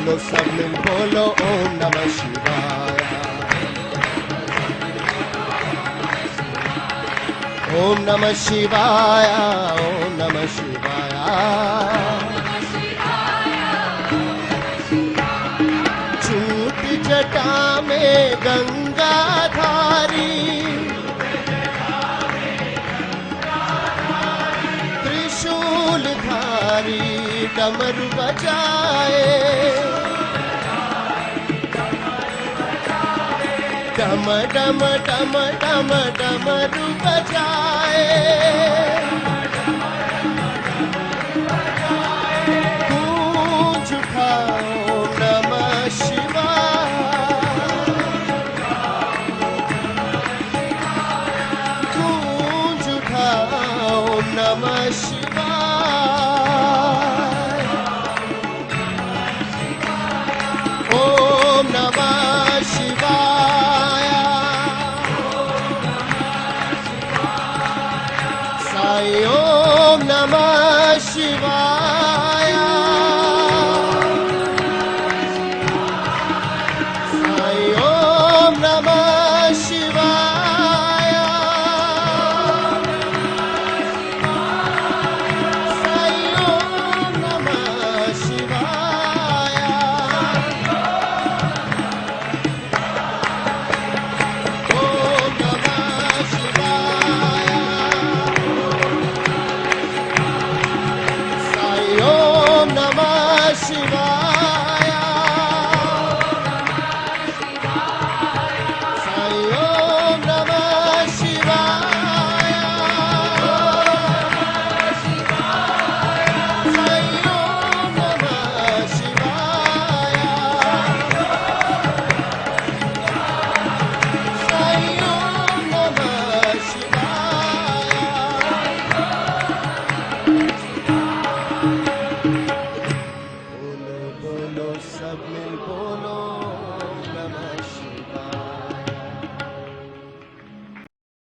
बोलो सब मिल बोलो ओम नमः शिवाय। ओम नमः शिवाय, ओम नमः शिवाय। छूट जटा में गंगा धारी, त्रिशूल धारी डमरू बजाए, डम डम डम डम डमरू बजाए। गूंज उठा ओम नमः शिवाय, गूंज उठा ओम नमः शिवाय। ओम नमः शिवाय, साई ओम नमः शिवाय, साई ओम नमः शिवाय, साई ओम नमः शिवाय। ओम नमः शिवाय, साई ओम नमः शिवाय, साई ओम नमः शिवाय, साई ओम नमः शिवाय, साई ओम नमः शिवाय। बोलो बोलो सब मिल बोलो